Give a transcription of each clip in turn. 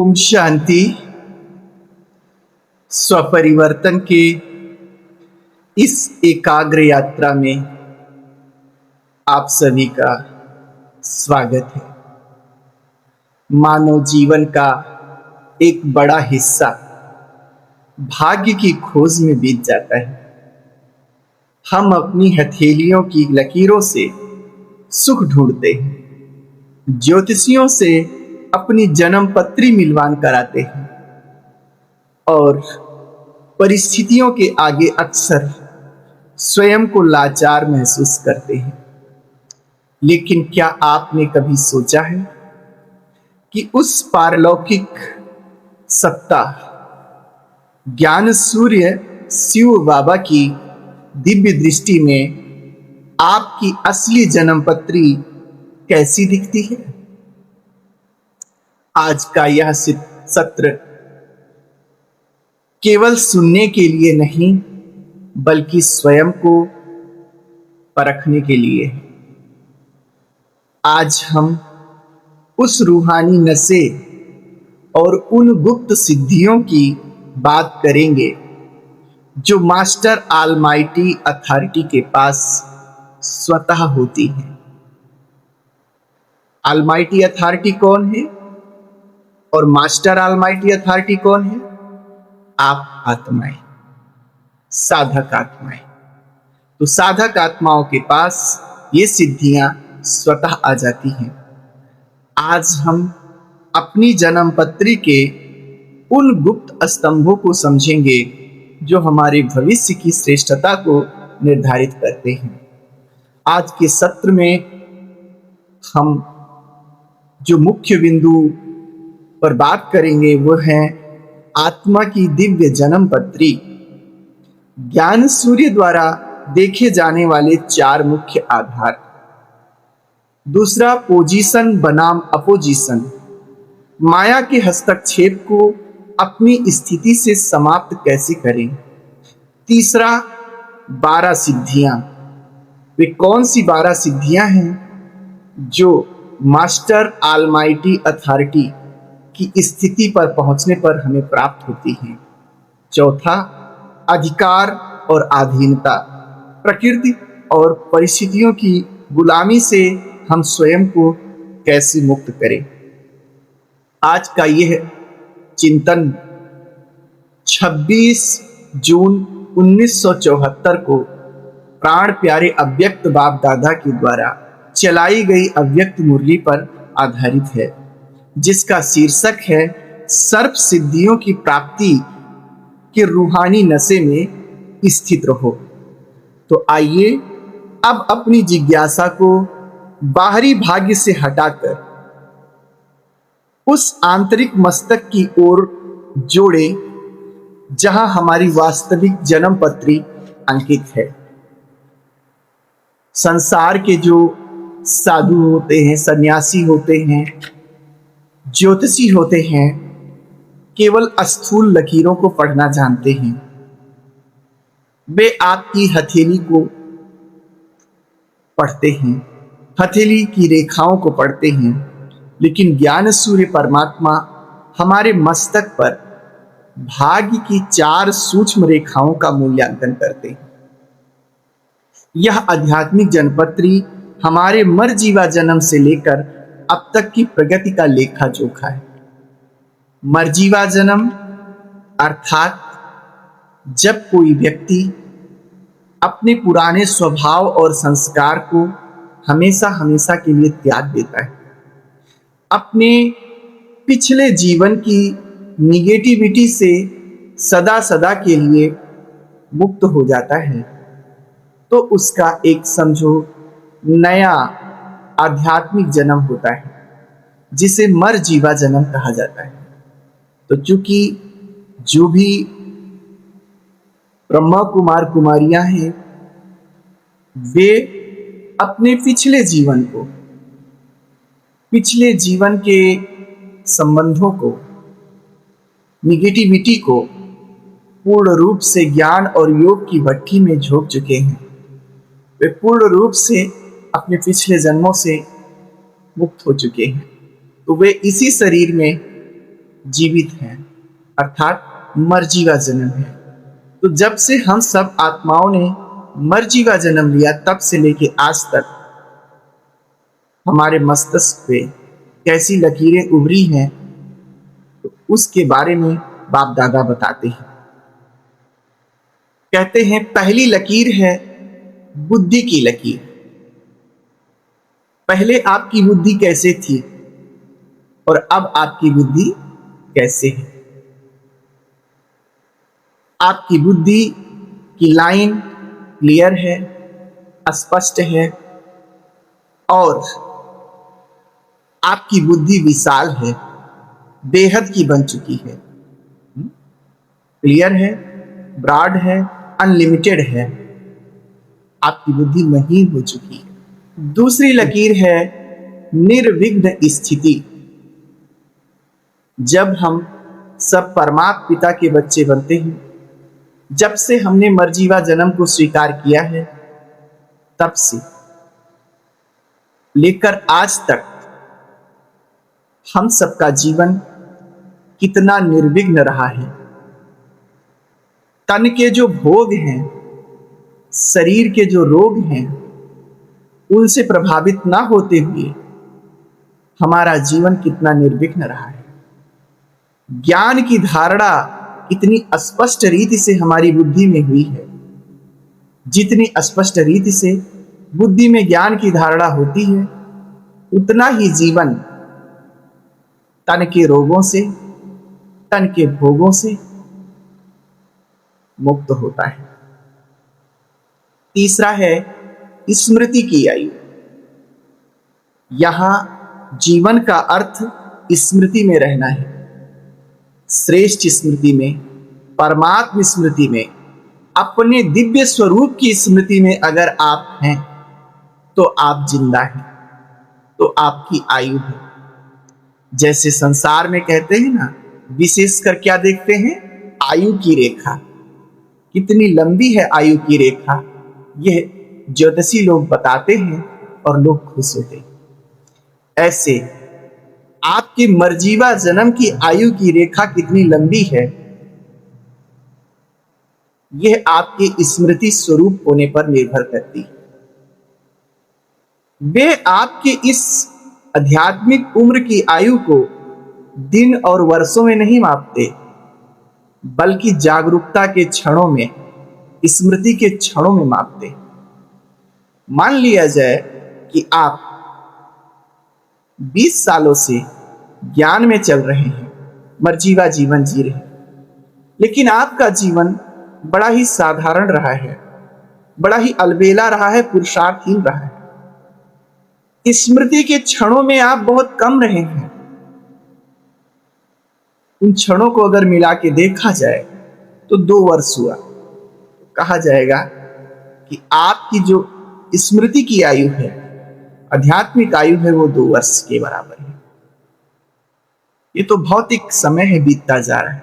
ओम शांति। स्वपरिवर्तन के इस एकाग्र यात्रा में आप सभी का स्वागत है। मानव जीवन का एक बड़ा हिस्सा भाग्य की खोज में बीत जाता है। हम अपनी हथेलियों की लकीरों से सुख ढूंढते हैं, ज्योतिषियों से अपनी जन्म पत्री मिलवान कराते हैं और परिस्थितियों के आगे अक्सर स्वयं को लाचार महसूस करते हैं। लेकिन क्या आपने कभी सोचा है कि उस पारलौकिक सत्ता ज्ञान सूर्य शिव बाबा की दिव्य दृष्टि में आपकी असली जन्म पत्री कैसी दिखती है? आज का यह सत्र केवल सुनने के लिए नहीं बल्कि स्वयं को परखने के लिए है। आज हम उस रूहानी नशे और उन गुप्त सिद्धियों की बात करेंगे जो मास्टर ऑलमाइटी अथॉरिटी के पास स्वतः होती है। ऑलमाइटी अथॉरिटी कौन है और मास्टर ऑलमाइटी अथॉरिटी कौन है? आप आत्माएं, साधक आत्माएं। तो साधक आत्माओं के पास ये सिद्धियां स्वतः आ जाती हैं। आज हम अपनी जन्म पत्री के उन गुप्त स्तंभों को समझेंगे जो हमारे भविष्य की श्रेष्ठता को निर्धारित करते हैं। आज के सत्र में हम जो मुख्य बिंदु पर बात करेंगे वो है आत्मा की दिव्य जन्म पत्री। ज्ञान सूर्य द्वारा देखे जाने वाले 4 मुख्य आधार। दूसरा, पोजीशन बनाम अपोजिशन, माया के हस्तक्षेप को अपनी स्थिति से समाप्त कैसे करें। तीसरा, 12 सिद्धियां। वे कौन सी 12 सिद्धियां हैं जो मास्टर ऑलमाइटी अथॉरिटी की स्थिति पर पहुंचने पर हमें प्राप्त होती हैं। चौथा, अधिकार और अधीनता, प्रकृति और परिस्थितियों की गुलामी से हम स्वयं को कैसे मुक्त करें। आज का यह चिंतन 26 जून 1974 को प्राण प्यारे अव्यक्त बाप दादा के द्वारा चलाई गई अव्यक्त मुरली पर आधारित है, जिसका शीर्षक है सर्व सिद्धियों की प्राप्ति के रूहानी नशे में स्थित रहो। तो आइए अब अपनी जिज्ञासा को बाहरी भाग्य से हटाकर उस आंतरिक मस्तक की ओर जोड़े जहां हमारी वास्तविक जन्म पत्री अंकित है। संसार के जो साधु होते हैं, सन्यासी होते हैं, ज्योतिषी होते हैं, केवल स्थूल लकीरों को पढ़ना जानते हैं। वे आपकी हथेली को पढ़ते हैं, हथेली की रेखाओं को पढ़ते हैं, लेकिन ज्ञान सूर्य परमात्मा हमारे मस्तक पर भाग्य की 4 सूक्ष्म रेखाओं का मूल्यांकन करते हैं। यह आध्यात्मिक जनपत्री हमारे मरजीवा जन्म से लेकर अब तक की प्रगति का लेखा जोखा है। मरजीवा जन्म अर्थात जब कोई व्यक्ति अपने पुराने स्वभाव और संस्कार को हमेशा हमेशा के लिए त्याग देता है, अपने पिछले जीवन की निगेटिविटी से सदा सदा के लिए मुक्त हो जाता है, तो उसका एक समझो नया आध्यात्मिक जन्म होता है, जिसे मरजीवा जन्म कहा जाता है। तो चूंकि जो भी ब्रह्मा कुमार कुमारियां हैं, वे अपने पिछले जीवन को, पिछले जीवन के संबंधों को, निगेटिविटी को पूर्ण रूप से ज्ञान और योग की भट्ठी में झोंक चुके हैं। वे पूर्ण रूप से अपने पिछले जन्मों से मुक्त हो चुके हैं। तो वे इसी शरीर में जीवित हैं, अर्थात मरजीवा जन्म है। तो जब से हम सब आत्माओं ने मरजीवा जन्म लिया, तब से लेके आज तक हमारे मस्तिष्क पे कैसी लकीरें उभरी हैं, तो उसके बारे में बाप दादा बताते हैं। कहते हैं पहली लकीर है बुद्धि की लकीर। पहले आपकी बुद्धि कैसे थी और अब आपकी बुद्धि कैसे है। आपकी बुद्धि की लाइन क्लियर है, स्पष्ट है, और आपकी बुद्धि विशाल है, बेहद की बन चुकी है, क्लियर है, ब्रॉड है, अनलिमिटेड है। आपकी बुद्धि महीन हो चुकी है। दूसरी लकीर है निर्विघ्न स्थिति। जब हम सब परमात्मा पिता के बच्चे बनते हैं, जब से हमने मरजीवा जन्म को स्वीकार किया है, तब से लेकर आज तक हम सबका जीवन कितना निर्विघ्न रहा है। तन के जो भोग हैं, शरीर के जो रोग हैं, उनसे प्रभावित ना होते हुए हमारा जीवन कितना निर्विघ्न रहा है। ज्ञान की धारणा इतनी स्पष्ट रीति से हमारी बुद्धि में हुई है। जितनी स्पष्ट रीति से बुद्धि में ज्ञान की धारणा होती है, उतना ही जीवन तन के रोगों से, तन के भोगों से मुक्त होता है। तीसरा है स्मृति की आयु। यहां जीवन का अर्थ स्मृति में रहना है। श्रेष्ठ स्मृति में, परमात्म स्मृति में, अपने दिव्य स्वरूप की स्मृति में अगर आप हैं, तो आप जिंदा हैं, तो आपकी आयु है। जैसे संसार में कहते हैं ना, विशेषकर क्या देखते हैं, आयु की रेखा। कितनी लंबी है आयु की रेखा, यह ज्योतिषी लोग बताते हैं और लोग खुश होते हैं। ऐसे आपकी मरजीवा जन्म की आयु की रेखा कितनी लंबी है, यह आपके स्मृति स्वरूप होने पर निर्भर करती है। वे आपके इस आध्यात्मिक उम्र की आयु को दिन और वर्षों में नहीं मापते, बल्कि जागरूकता के क्षणों में, स्मृति के क्षणों में मापते। मान लिया जाए कि आप 20 सालों से ज्ञान में चल रहे हैं, मरजीवा जीवन जी रहे हैं, लेकिन आपका जीवन बड़ा ही साधारण रहा है, बड़ा ही अलबेला रहा है, पुरुषार्थहीन रहा है। स्मृति के क्षणों में आप बहुत कम रहे हैं। उन क्षणों को अगर मिला के देखा जाए तो 2 वर्ष हुआ। कहा जाएगा कि आपकी जो स्मृति की आयु है, आध्यात्मिक आयु है, वो 2 वर्ष के बराबर है। ये तो भौतिक समय है, बीतता जा रहा है।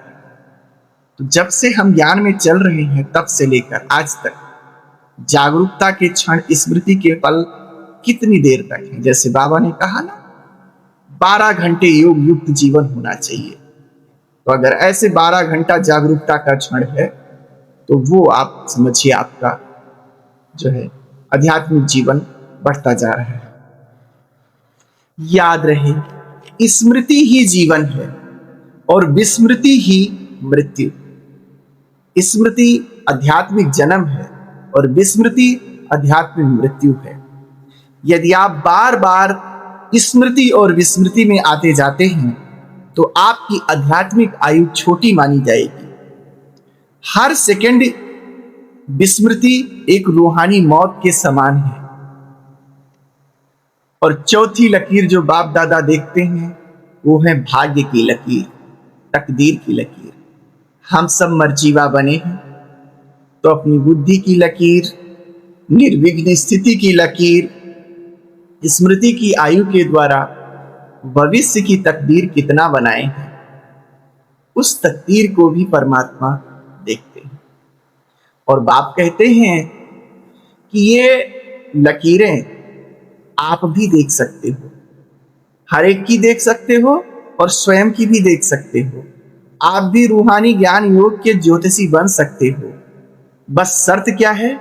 तो जब से हम ज्ञान में चल रहे हैं, तब से लेकर आज तक जागरूकता के क्षण, स्मृति के पल कितनी देर तक है। जैसे बाबा ने कहा ना, 12 घंटे योग युक्त जीवन होना चाहिए। तो अगर ऐसे 12 घंटा जागरूकता का क्षण है, तो वो आप समझिए आपका जो है आध्यात्मिक जीवन बढ़ता जा रहा है। याद रहे, स्मृति ही जीवन है और विस्मृति ही मृत्यु। स्मृति आध्यात्मिक जन्म है और विस्मृति आध्यात्मिक मृत्यु है। यदि आप बार बार स्मृति और विस्मृति में आते जाते हैं, तो आपकी आध्यात्मिक आयु छोटी मानी जाएगी। हर सेकंड विस्मृति एक रूहानी मौत के समान है। और चौथी लकीर जो बाप दादा देखते हैं, वो है भाग्य की लकीर, तकदीर की लकीर। हम सब मरजीवा बने हैं, तो अपनी बुद्धि की लकीर, निर्विघ्न स्थिति की लकीर, स्मृति की आयु के द्वारा भविष्य की तकदीर कितना बनाए हैं, उस तकदीर को भी परमात्मा देखते हैं। और बाप कहते हैं कि ये लकीरें आप भी देख सकते हो, हर एक की देख सकते हो, और स्वयं की भी देख सकते हो। आप भी रूहानी ज्ञान योग के ज्योतिषी बन सकते हो। बस शर्त क्या है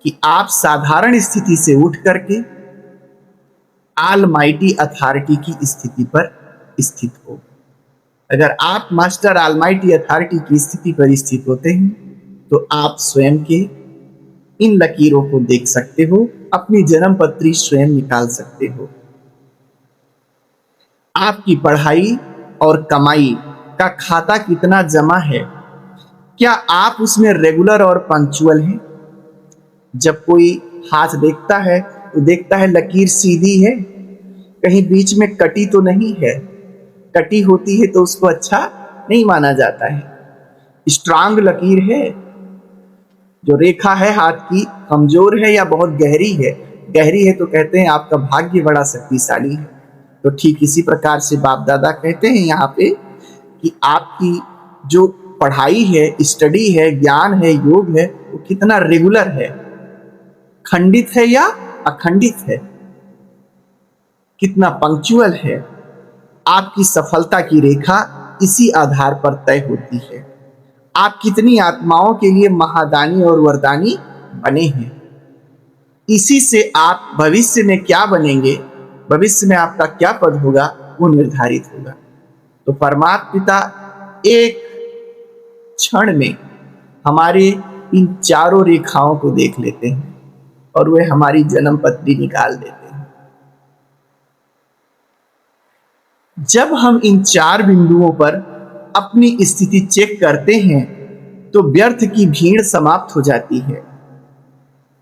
कि आप साधारण स्थिति से उठ करके ऑलमाइटी अथॉरिटी की स्थिति पर स्थित हो। अगर आप मास्टर ऑलमाइटी अथॉरिटी की स्थिति पर स्थित होते हैं तो आप स्वयं के इन लकीरों को देख सकते हो, अपनी जन्म पत्री स्वयं निकाल सकते हो। आपकी पढ़ाई और कमाई का खाता कितना जमा है, क्या आप उसमें रेगुलर और पंक्चुअल हैं? जब कोई हाथ देखता है तो देखता है लकीर सीधी है, कहीं बीच में कटी तो नहीं है। कटी होती है तो उसको अच्छा नहीं माना जाता है। स्ट्रांग लकीर है, जो रेखा है हाथ की कमजोर है या बहुत गहरी है। गहरी है तो कहते हैं आपका भाग्य बड़ा शक्तिशाली है। तो ठीक इसी प्रकार से बाप दादा कहते हैं यहाँ पे कि आपकी जो पढ़ाई है, स्टडी है, ज्ञान है, योग है, वो कितना रेगुलर है, खंडित है या अखंडित है, कितना पंक्चुअल है। आपकी सफलता की रेखा इसी आधार पर तय होती है। आप कितनी आत्माओं के लिए महादानी और वरदानी बने हैं, इसी से आप भविष्य में क्या बनेंगे, भविष्य में आपका क्या पद होगा, वो निर्धारित होगा। तो परमात्मा पिता एक क्षण में हमारे इन चारों रेखाओं को देख लेते हैं और वे हमारी जन्म पत्री निकाल देते हैं। जब हम इन चार बिंदुओं पर अपनी स्थिति चेक करते हैं तो व्यर्थ की भीड़ समाप्त हो जाती है।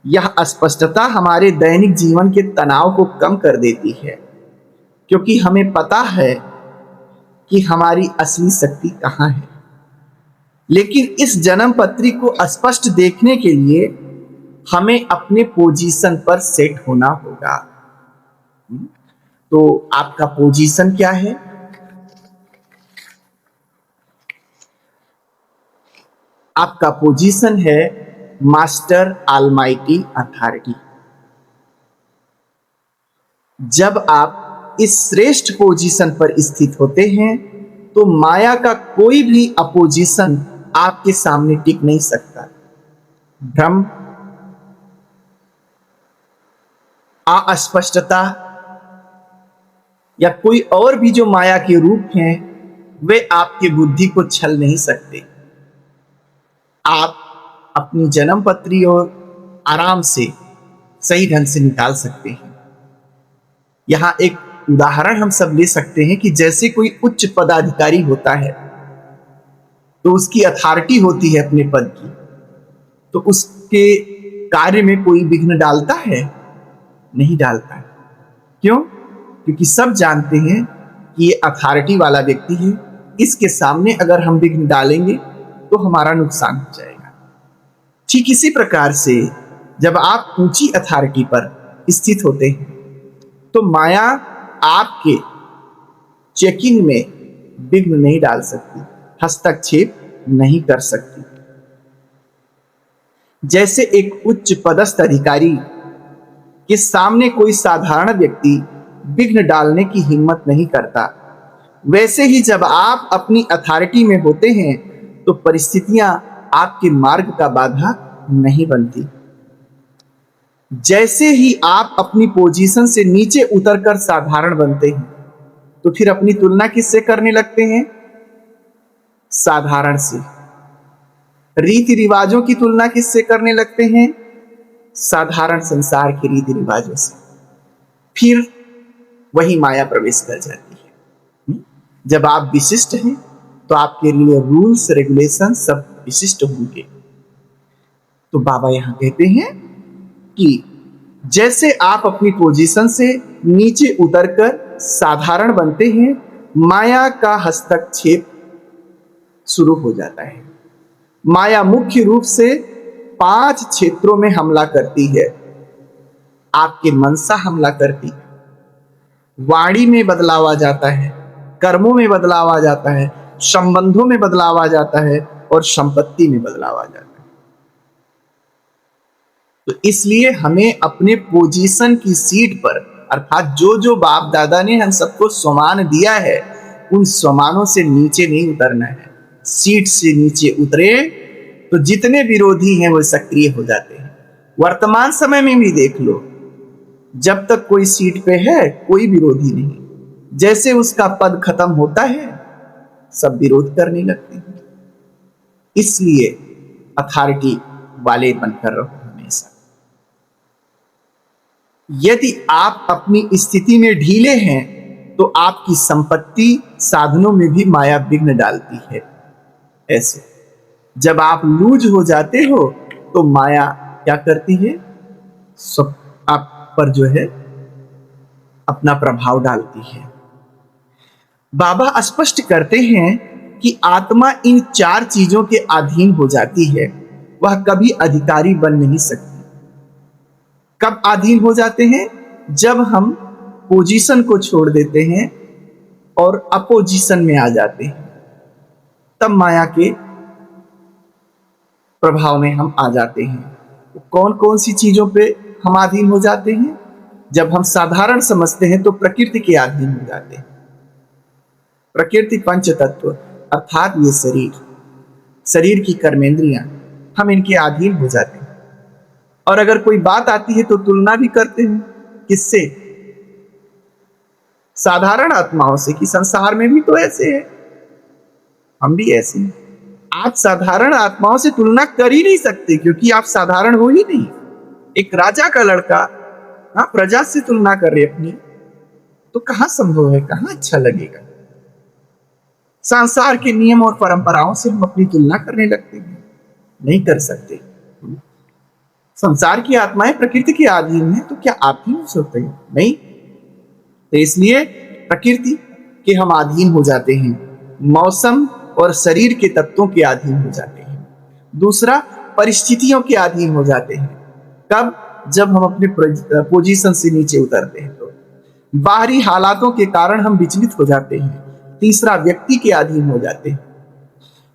यह स्पष्टता हमारे दैनिक जीवन के तनाव को कम कर देती है, क्योंकि हमें पता है कि हमारी असली शक्ति कहाँ है। लेकिन इस जन्म पत्री को स्पष्ट देखने के लिए हमें अपने पोजीशन पर सेट होना होगा। तो आपका पोजीशन क्या है? आपका पोजीशन है मास्टर ऑलमाइटी अथॉरिटी। जब आप इस श्रेष्ठ पोजीशन पर स्थित होते हैं तो माया का कोई भी अपोजिशन आपके सामने टिक नहीं सकता। भ्रम, अस्पष्टता या कोई और भी जो माया के रूप हैं, वे आपकी बुद्धि को छल नहीं सकते। आप अपनी जन्म पत्री और आराम से सही ढंग से निकाल सकते हैं। यहां एक उदाहरण हम सब ले सकते हैं कि जैसे कोई उच्च पदाधिकारी होता है तो उसकी अथॉरिटी होती है अपने पद की, तो उसके कार्य में कोई विघ्न डालता है? नहीं डालता है। क्यों? क्योंकि सब जानते हैं कि ये अथॉरिटी वाला व्यक्ति है, इसके सामने अगर हम विघ्न डालेंगे तो हमारा नुकसान हो जाएगा। ठीक इसी प्रकार से जब आप ऊंची अथॉरिटी पर स्थित होते हैं तो माया आपके चेकिंग में विघ्न नहीं डाल सकती, हस्तक्षेप नहीं कर सकती। जैसे एक उच्च पदस्थ अधिकारी के सामने कोई साधारण व्यक्ति विघ्न डालने की हिम्मत नहीं करता, वैसे ही जब आप अपनी अथॉरिटी में होते हैं तो परिस्थितियां आपके मार्ग का बाधा नहीं बनती। जैसे ही आप अपनी पोजीशन से नीचे उतरकर साधारण बनते हैं तो फिर अपनी तुलना किससे करने लगते हैं? साधारण से। रीति रिवाजों की तुलना किससे करने लगते हैं? साधारण संसार के रीति रिवाजों से। फिर वही माया प्रवेश कर जाती है। जब आप विशिष्ट हैं तो आपके लिए रूल्स रेगुलेशन सब विशिष्ट होंगे। तो बाबा यहां कहते हैं कि जैसे आप अपनी पोजीशन से नीचे उतरकर साधारण बनते हैं, माया का हस्तक्षेप शुरू हो जाता है। माया मुख्य रूप से 5 क्षेत्रों में हमला करती है। आपके मनसा हमला करती है, वाणी में बदलाव आ जाता है, कर्मों में बदलाव आ जाता है, संबंधों में बदलाव आ जाता है और संपत्ति में बदलाव आ जाता है। तो इसलिए हमें अपने पोजीशन की सीट पर, अर्थात जो जो बाप दादा ने हम सबको सम्मान दिया है, उन स्वमानों से नीचे नहीं उतरना है। सीट से नीचे उतरे तो जितने विरोधी हैं वो सक्रिय हो जाते हैं। वर्तमान समय में भी देख लो, जब तक कोई सीट पे है कोई विरोधी नहीं, जैसे उसका पद खत्म होता है सब विरोध करने लगते हैं। इसलिए अथॉरिटी वाले बनकर रहो हमेशा। यदि आप अपनी स्थिति में ढीले हैं तो आपकी संपत्ति साधनों में भी माया विघ्न डालती है। ऐसे जब आप लूज हो जाते हो तो माया क्या करती है, सब आप पर जो है अपना प्रभाव डालती है। बाबा स्पष्ट करते हैं कि आत्मा इन 4 चीजों के अधीन हो जाती है, वह कभी अधिकारी बन नहीं सकती। कब अधीन हो जाते हैं? जब हम पोजीशन को छोड़ देते हैं और अपोजिशन में आ जाते हैं, तब माया के प्रभाव में हम आ जाते हैं। कौन कौन सी चीजों पे हम अधीन हो जाते हैं? जब हम साधारण समझते हैं तो प्रकृति के अधीन हो जाते हैं। प्रकृति पंच तत्व अर्थात ये शरीर की कर्मेंद्रियां, हम इनके अधीन हो जाते हैं। और अगर कोई बात आती है तो तुलना भी करते हैं। किससे? साधारण आत्माओं से, कि संसार में भी तो ऐसे है, हम भी ऐसे हैं। आप साधारण आत्माओं से तुलना कर ही नहीं सकते क्योंकि आप साधारण हो ही नहीं। एक राजा का लड़का प्रजा से तुलना कर रहे अपनी, तो कहां संभव है, कहां अच्छा लगेगा। संसार के नियम और परंपराओं से हम अपनी तुलना करने लगते हैं, नहीं कर सकते। संसार की आत्माएं प्रकृति के अधीन है, तो क्या आप ही हो सकते हैं? नहीं। तो इसलिए प्रकृति के हम अधीन हो जाते हैं, मौसम और शरीर के तत्वों के अधीन हो जाते हैं। दूसरा, परिस्थितियों के अधीन हो जाते हैं। कब? जब हम अपने पोजीशन से नीचे उतरते हैं तो बाहरी हालातों के कारण हम विचलित हो जाते हैं। तीसरा, व्यक्ति के अधीन हो जाते हैं।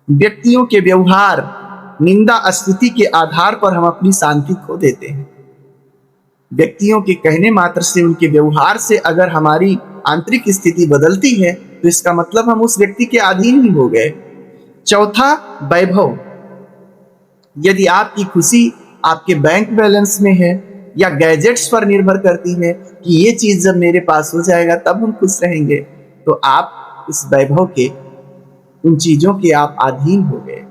व्यक्तियों के व्यवहार, निंदा स्तुति के आधार पर हम अपनी शांति खो देते हैं। व्यक्तियों के कहने मात्र से, उनके व्यवहार से अगर हमारी आंतरिक स्थिति बदलती है तो इसका मतलब हम उस व्यक्ति के अधीन ही हो गए। चौथा, वैभव। यदि आपकी खुशी आपके बैंक बैलेंस में है या गैजेट्स पर निर्भर करती है कि ये चीज जब मेरे पास हो जाएगा तब हम खुश रहेंगे, तो आप उस वैभव के, उन चीजों के आप अधीन हो गए।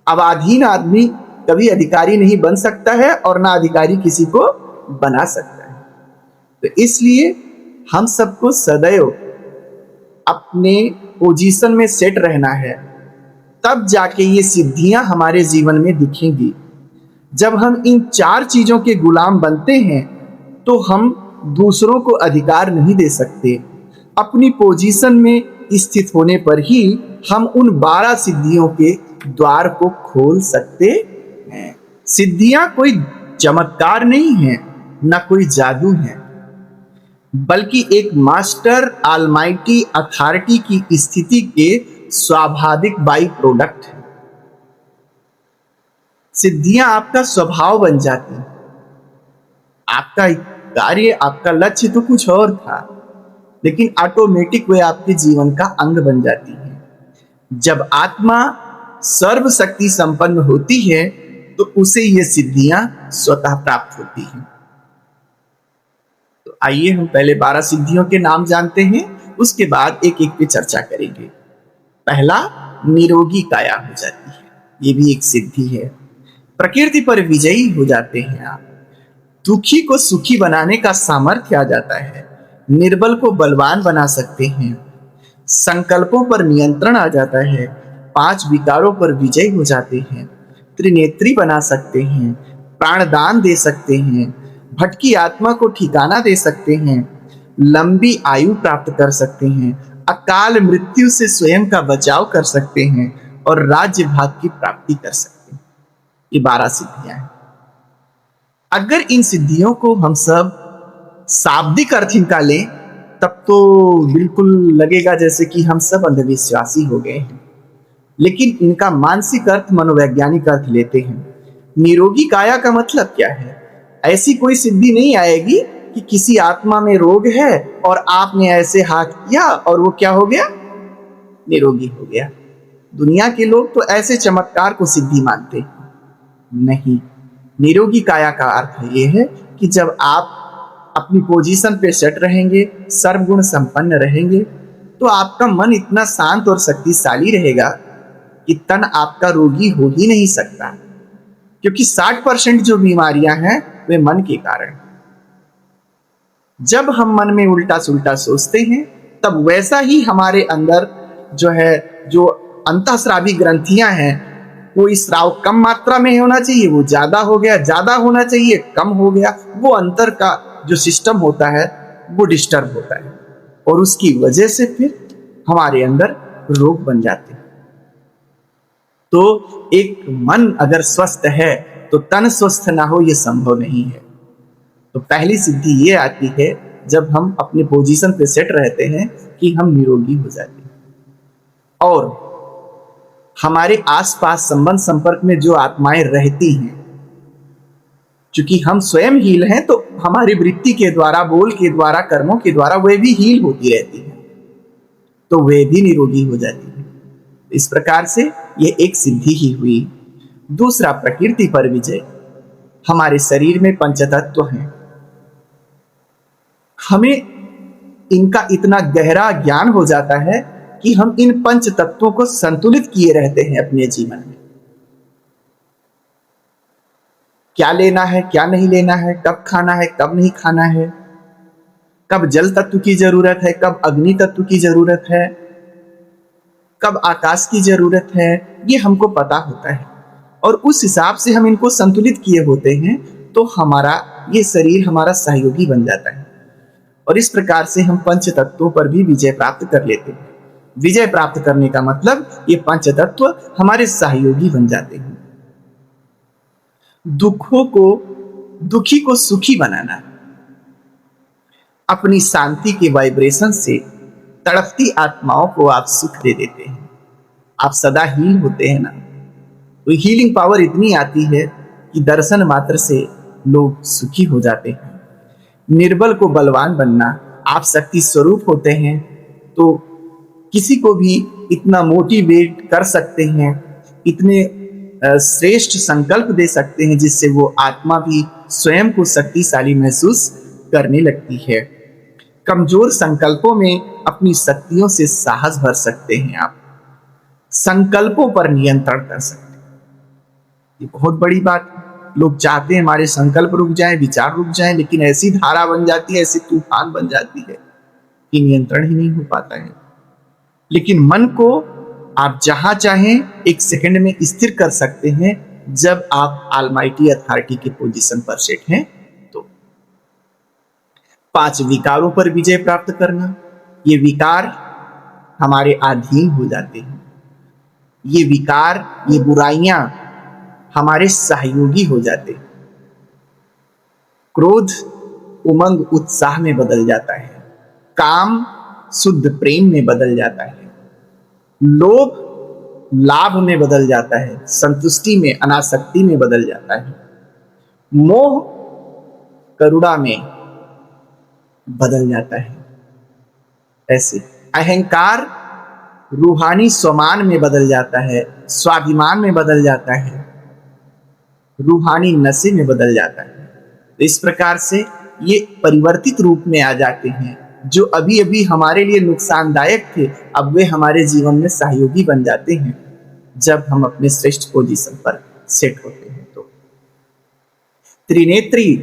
अब अधीन आदमी कभी अधिकारी नहीं बन सकता है और ना अधिकारी किसी को बना सकता है। तो इसलिए हम सबको सदैव अपने पोजीशन में सेट रहना है, तब जाके ये सिद्धियां हमारे जीवन में दिखेंगी। जब हम इन 4 चीजों के गुलाम बनते हैं तो हम दूसरों को अधिकार नहीं दे सकते। अपनी पोजीशन में स्थित होने पर ही हम उन 12 सिद्धियों के द्वार को खोल सकते हैं। सिद्धियां कोई चमत्कार नहीं है, ना कोई जादू है, बल्कि एक मास्टर ऑलमाइटी अथॉरिटी की स्थिति के स्वाभाविक बाई प्रोडक्ट है। सिद्धियां आपका स्वभाव बन जाती हैं। आपका कार्य, आपका लक्ष्य तो कुछ और था, लेकिन ऑटोमेटिक वे आपके जीवन का अंग बन जाती है। जब आत्मा सर्वशक्ति संपन्न होती है तो उसे ये सिद्धियां स्वतः प्राप्त होती हैं। तो आइए हम पहले 12 सिद्धियों के नाम जानते हैं, उसके बाद एक एक पे चर्चा करेंगे। पहला, निरोगी काया हो जाती है। ये भी एक सिद्धि है। प्रकृति पर विजयी हो जाते हैं आप। दुखी को सुखी बनाने का सामर्थ्य आ जाता है। निर्बल को बलवान बना सकते हैं। संकल्पों पर नियंत्रण आ जाता है। 5 विकारों पर विजय हो जाते हैं। त्रिनेत्री बना सकते हैं। प्राणदान दे सकते हैं। भटकी आत्मा को ठिकाना दे सकते हैं। लंबी आयु प्राप्त कर सकते हैं। अकाल मृत्यु से स्वयं का बचाव कर सकते हैं और राज्य भाग की प्राप्ति कर सकते हैं। ये 12 सिद्धियां हैं। अगर इन सिद्धियों को हम सब शाब्दिक अर्थ इनका लें तब तो बिल्कुल लगेगा जैसे कि हम सब अंधविश्वासी हो गए हैं, लेकिन इनका मानसिक अर्थ, मनोवैज्ञानिक अर्थ लेते हैं। निरोगी काया का मतलब क्या है? ऐसी कोई सिद्धि नहीं आएगी कि किसी आत्मा में रोग है और आपने ऐसे हाथ किया और वो क्या हो गया, निरोगी हो गया। दुनिया के लोग तो ऐसे चमत्कार को सिद्धि मानते हैं। नहीं, निरोगी काया का अर्थ ये है कि जब आप अपनी पोजीशन पे सेट रहेंगे, सर्वगुण संपन्न रहेंगे, तो आपका मन इतना शांत और शक्तिशाली रहेगा कि तन आपका रोगी हो ही नहीं सकता, क्योंकि 60% जो बीमारियां हैं वे मन के कारण। जब हम मन में उल्टा सुल्टा सोचते हैं, तब वैसा ही हमारे अंदर जो अंतःस्रावी ग्रंथियां हैं, कोई स्राव कम मात्रा में होना चाहिए, वो ज्यादा हो गया, ज्यादा होना चाहिए, कम हो गया, वो अंतर का जो सिस्टम होता है वो डिस्टर्ब होता है, और उसकी वजह से फिर हमारे अंदर रोग बन जाते हैं। तो एक मन अगर स्वस्थ है तो तन स्वस्थ ना हो, यह संभव नहीं है। तो पहली सिद्धि ये आती है जब हम अपने पोजीशन पे सेट रहते हैं कि हम निरोगी हो जाते हैं, और हमारे आसपास संबंध संपर्क में जो आत्माएं रहती हैं, चूंकि हम स्वयं हील हैं, तो हमारी वृत्ति के द्वारा, बोल के द्वारा, कर्मों के द्वारा वे भी हील होती रहती है, तो वे भी निरोगी हो जाती है। इस प्रकार से ये एक सिद्धि ही हुई। दूसरा, प्रकृति पर विजय। हमारे शरीर में पंचतत्व हैं, हमें इनका इतना गहरा ज्ञान हो जाता है कि हम इन पंच तत्वों को संतुलित किए रहते हैं अपने जीवन में। क्या लेना है, क्या नहीं लेना है, कब खाना है, कब नहीं खाना है, कब जल तत्व की जरूरत है, कब अग्नि तत्व की जरूरत है, कब आकाश की जरूरत है, ये हमको पता होता है, और उस हिसाब से हम इनको संतुलित किए होते हैं, तो हमारा ये शरीर हमारा सहयोगी बन जाता है, और इस प्रकार से हम पंच तत्वों पर भी विजय प्राप्त कर लेते हैं। विजय प्राप्त करने का मतलब ये पंच तत्व हमारे सहयोगी बन जाते हैं। दुखी को सुखी बनाना, अपनी शांति के वाइब्रेशन से तड़पती आत्माओं को आप सुख दे देते हैं। आप सदा हील होते हैं ना, तो हीलिंग पावर इतनी आती है कि दर्शन मात्र से लोग सुखी हो जाते हैं। निर्बल को बलवान बनना, आप शक्ति स्वरूप होते हैं, तो किसी को भी इतना मोटिवेट कर सकते हैं, इतने श्रेष्ठ संकल्प दे सकते हैं, जिससे वो आत्मा भी स्वयं को शक्तिशाली महसूस करने लगती है। कमजोर संकल्पों में अपनी शक्तियों से साहस भर सकते हैं। आप संकल्पों पर नियंत्रण कर सकते हैं। ये बहुत बड़ी बात है। लोग चाहते हैं हमारे संकल्प रुक जाएं, विचार रुक जाएं, लेकिन ऐसी धारा बन जाती है, ऐसी तूफान बन जाती है कि नियंत्रण ही नहीं हो पाता है। लेकिन मन को आप जहां चाहें एक सेकंड में स्थिर कर सकते हैं, जब आप ऑलमाइटी अथॉरिटी के पोजीशन पर सेट हैं। तो 5 विकारों पर विजय प्राप्त करना, ये विकार हमारे अधीन हो जाते हैं। ये विकार, ये बुराइयां हमारे सहयोगी हो जाते हैं। क्रोध उमंग उत्साह में बदल जाता है, काम शुद्ध प्रेम में बदल जाता है, लोभ लाभ में बदल जाता है, संतुष्टि में, अनासक्ति में बदल जाता है, मोह करुणा में बदल जाता है। ऐसे अहंकार रूहानी स्वमान में बदल जाता है, स्वाभिमान में बदल जाता है, रूहानी नशे में बदल जाता है। तो इस प्रकार से ये परिवर्तित रूप में आ जाते हैं। जो अभी अभी हमारे लिए नुकसानदायक थे, अब वे हमारे जीवन में सहयोगी बन जाते हैं, जब हम अपने श्रेष्ठ पोजीशन पर सेट होते हैं। तो त्रिनेत्री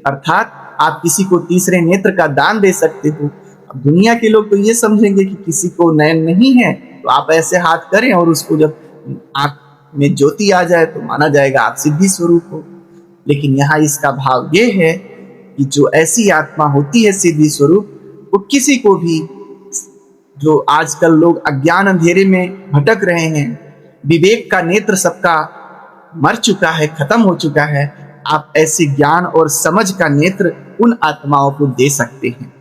अर्थात आप किसी को तीसरे नेत्र का दान दे सकते हो। अब दुनिया के लोग तो ये समझेंगे कि किसी को नयन नहीं है, तो आप ऐसे हाथ करें और उसको जब आंख में ज्योति आ जाए तो माना जाएगा आप सिद्धि स्वरूप हो। लेकिन यहाँ इसका भाव ये है कि जो ऐसी आत्मा होती है सिद्धि स्वरूप, वो किसी को भी, जो आजकल लोग अज्ञान अंधेरे में भटक रहे हैं, विवेक का नेत्र सबका मर चुका है, खत्म हो चुका है, आप ऐसे ज्ञान और समझ का नेत्र उन आत्माओं को दे सकते हैं।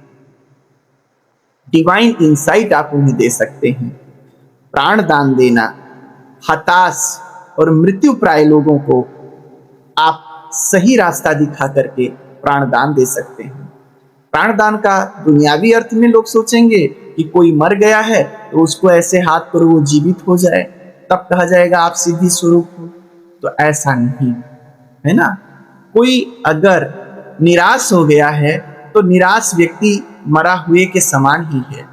डिवाइन इंसाइट आप उन्हें दे सकते हैं। प्राण दान देना, हताश और मृत्यु प्राय लोगों को आप सही रास्ता दिखा करके प्राणदान दे सकते हैं। प्राणदान का दुनियावी अर्थ में लोग सोचेंगे कि कोई मर गया है तो उसको ऐसे हाथ करो वो जीवित हो जाए, तब कहा जाएगा आप सिद्धि स्वरूप हो। तो ऐसा नहीं है ना। कोई अगर निराश हो गया है तो निराश व्यक्ति मरा हुए के समान ही है।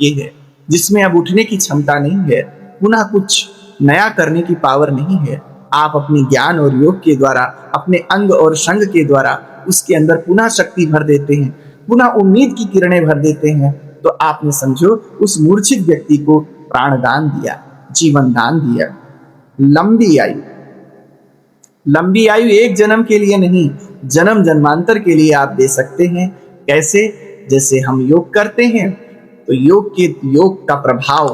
ये है जिसमें अब उठने की क्षमता नहीं है, पुनः कुछ नया करने की पावर नहीं है। आप अपने ज्ञान और योग के द्वारा, अपने अंग और संग के द्वारा उसके अंदर पुनः शक्ति भर देते हैं, पुनः उम्मीद की किरणें भर देते हैं। तो आपने समझो उस मूर्छित व्यक्ति को प्राणदान दिया, जीवन दान दिया। लंबी आयु, लंबी आयु एक जन्म के लिए नहीं, जन्म जन्मांतर के लिए आप दे सकते हैं। कैसे? जैसे हम योग करते हैं तो योग का प्रभाव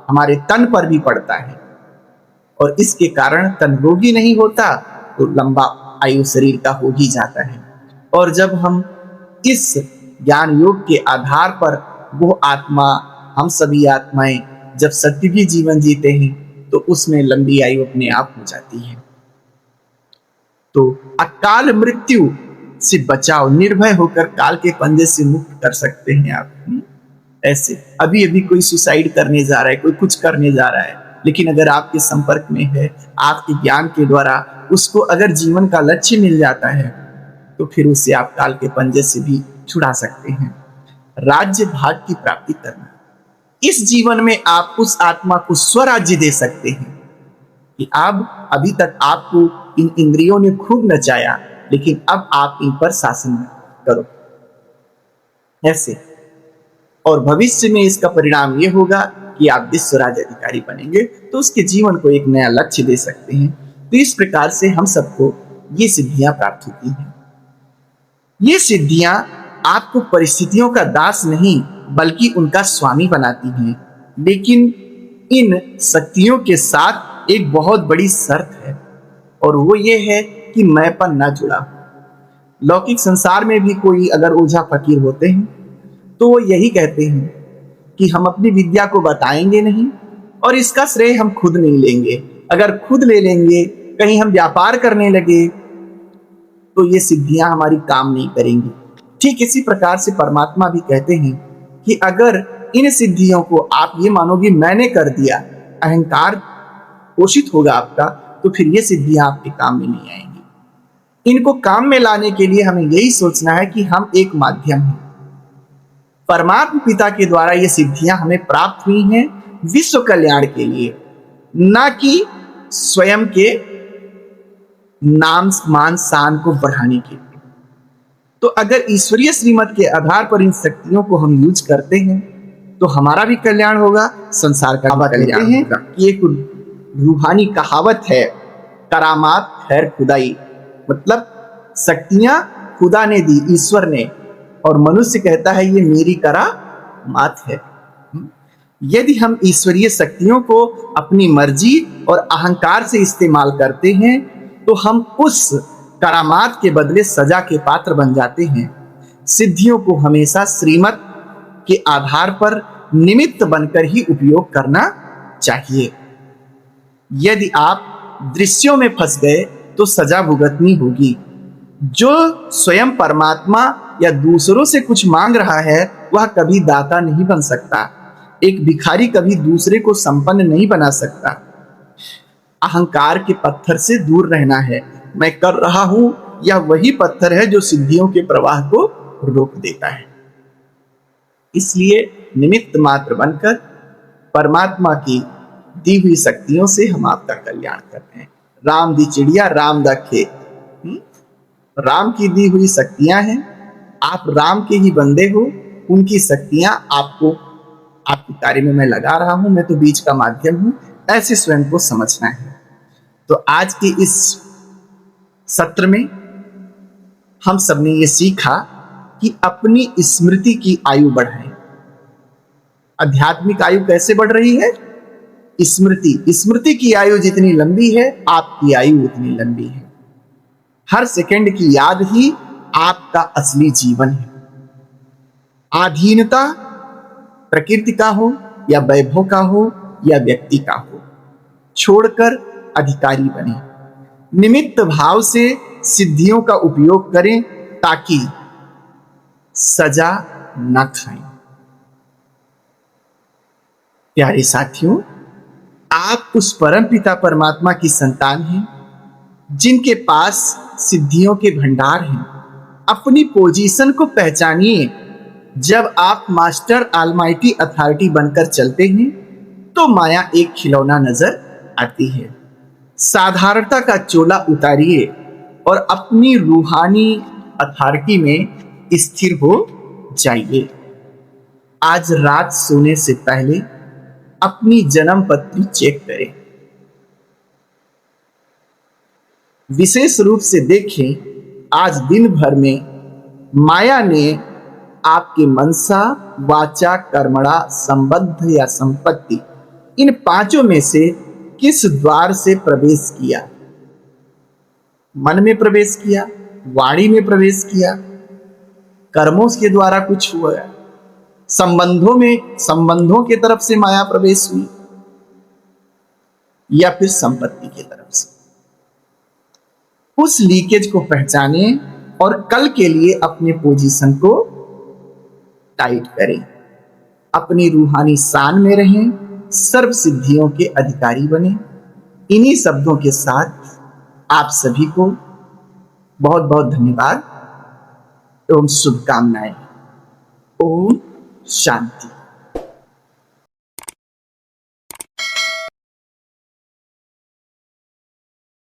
हमारे तन पर भी पड़ता है और इसके कारण तन रोगी नहीं होता तो लंबा आयु शरीर का हो ही जाता है। और जब हम इस ज्ञान योग के आधार पर वो आत्मा, हम सभी आत्माएं जब सत्युगी जीवन जीते हैं तो उसमें लंबी आयु अपने आप हो जाती है। तो अकाल मृत्यु से बचाओ, निर्भय होकर काल के पंजे से मुक्त कर सकते हैं आप। ऐसे अभी अभी कोई सुसाइड करने जा रहा है, कोई कुछ करने जा रहा है, लेकिन अगर आपके संपर्क में है, आपके ज्ञान के द्वारा उसको अगर जीवन का लक्ष्य मिल जाता है तो फिर उसे आप काल के पंजे से भी छुड़ा सकते हैं। राज्य भाग की प्राप्ति करना, इस जीवन में आप उस आत्मा को स्वराज्य दे सकते हैं कि अब अभी तक आपको इन इंद्रियों ने खूब नचाया, लेकिन अब आप इन पर शासन करो। ऐसे और भविष्य में इसका परिणाम यह होगा कि आप विश्व राज्य अधिकारी बनेंगे, तो उसके जीवन को एक नया लक्ष्य दे सकते हैं। तो इस प्रकार से हम सबको ये सिद्धियां प्राप्त होती हैं। ये सिद्धियां आपको परिस्थितियों का दास नहीं बल्कि उनका स्वामी बनाती हैं। लेकिन इन शक्तियों के साथ एक बहुत बड़ी शर्त है और वो ये है कि मैंपन ना जुड़ा। लौकिक संसार में भी कोई अगर ओझा फकीर होते हैं तो वो यही कहते हैं कि हम अपनी विद्या को बताएंगे नहीं और इसका श्रेय हम खुद नहीं लेंगे। अगर खुद ले लेंगे, कहीं हम व्यापार करने लगे तो ये सिद्धियां हमारी काम नहीं करेंगी। ठीक इसी प्रकार से परमात्मा भी कहते हैं कि अगर इन सिद्धियों को आप ये मानोगे मैंने कर दिया, अहंकार पोषित होगा आपका, तो फिर ये सिद्धियां आपके काम में नहीं आएंगी। इनको काम में लाने के लिए हमें यही सोचना है कि हम एक माध्यम हैं। परमात्मा पिता के द्वारा ये सिद्धियां हमें प्राप्त हुई हैं विश्व कल्याण के लिए, ना कि स्वयं के नाम मान शान को बढ़ाने के लिए। तो अगर ईश्वरीय श्रीमत के आधार पर इन शक्तियों को हम यूज करते हैं तो हमारा भी कल्याण होगा, संसार का भी कल्याण होगा। एक रूहानी कहावत है, करामात खैर खुदाई, मतलब शक्तियां खुदा ने दी, ईश्वर ने, और मनुष्य कहता है ये मेरी करामात है। यदि हम ईश्वरीय शक्तियों को अपनी मर्जी और अहंकार से इस्तेमाल करते हैं तो हम उस करामात के बदले सजा के पात्र बन जाते हैं। सिद्धियों को हमेशा श्रीमत के आधार पर निमित्त बनकर ही उपयोग करना चाहिए। यदि आप दृश्यों में फंस गए तो सजा भुगतनी होगी। जो स्वयं परमात्मा या दूसरों से कुछ मांग रहा है वह कभी दाता नहीं बन सकता। एक भिखारी कभी दूसरे को संपन्न नहीं बना सकता। अहंकार के पत्थर से दूर रहना है। मैं कर रहा हूं, यह वही पत्थर है जो सिद्धियों के प्रवाह को रोक देता है। इसलिए निमित्त मात्र बनकर परमात्मा की दी हुई शक्तियों से हम आपका कल्याण कर रहे हैं। राम दी चिड़िया राम दा खेत, राम की दी हुई शक्तियां हैं, आप राम के ही बंदे हो, उनकी शक्तियां आपको आपके कार्य में मैं लगा रहा हूं, मैं तो बीच का माध्यम हूं, ऐसे स्वयं को समझना है। तो आज के इस सत्र में हम सबने ये सीखा कि अपनी स्मृति की आयु बढ़ाएं। आध्यात्मिक आयु कैसे बढ़ रही है? स्मृति की आयु जितनी लंबी है आपकी आयु उतनी लंबी है। हर सेकंड की याद ही आपका असली जीवन है। आधीनता प्रकृति का हो या वैभव का हो या व्यक्ति का हो, छोड़कर अधिकारी बने। निमित्त भाव से सिद्धियों का उपयोग करें ताकि सजा न खाएं। प्यारे साथियों, आप उस परम पिता परमात्मा की संतान हैं जिनके पास सिद्धियों के भंडार हैं। अपनी पोजीशन को पहचानिए। जब आप मास्टर ऑलमाइटी अथॉरिटी बनकर चलते हैं तो माया एक खिलौना नजर आती है। साधारणता का चोला उतारिए और अपनी रूहानी अथॉरिटी में स्थिर हो जाइए। आज रात सोने से पहले अपनी जन्म पत्री चेक करें। विशेष रूप से देखें, आज दिन भर में माया ने आपके मनसा, वाचा, कर्मणा, संबद्ध या संपत्ति, इन पांचों में से किस द्वार से प्रवेश किया? मन में प्रवेश किया, वाणी में प्रवेश किया, कर्मों के द्वारा कुछ हुआ, संबंधों के तरफ से माया प्रवेश हुई, या फिर संपत्ति की तरफ से? उस लीकेज को पहचानें और कल के लिए अपने पोजीशन को टाइट करें। अपनी रूहानी शान में रहें, सर्व सिद्धियों के अधिकारी बने। इन्हीं शब्दों के साथ आप सभी को बहुत बहुत धन्यवाद एवं शुभकामनाएं। ओम शांति।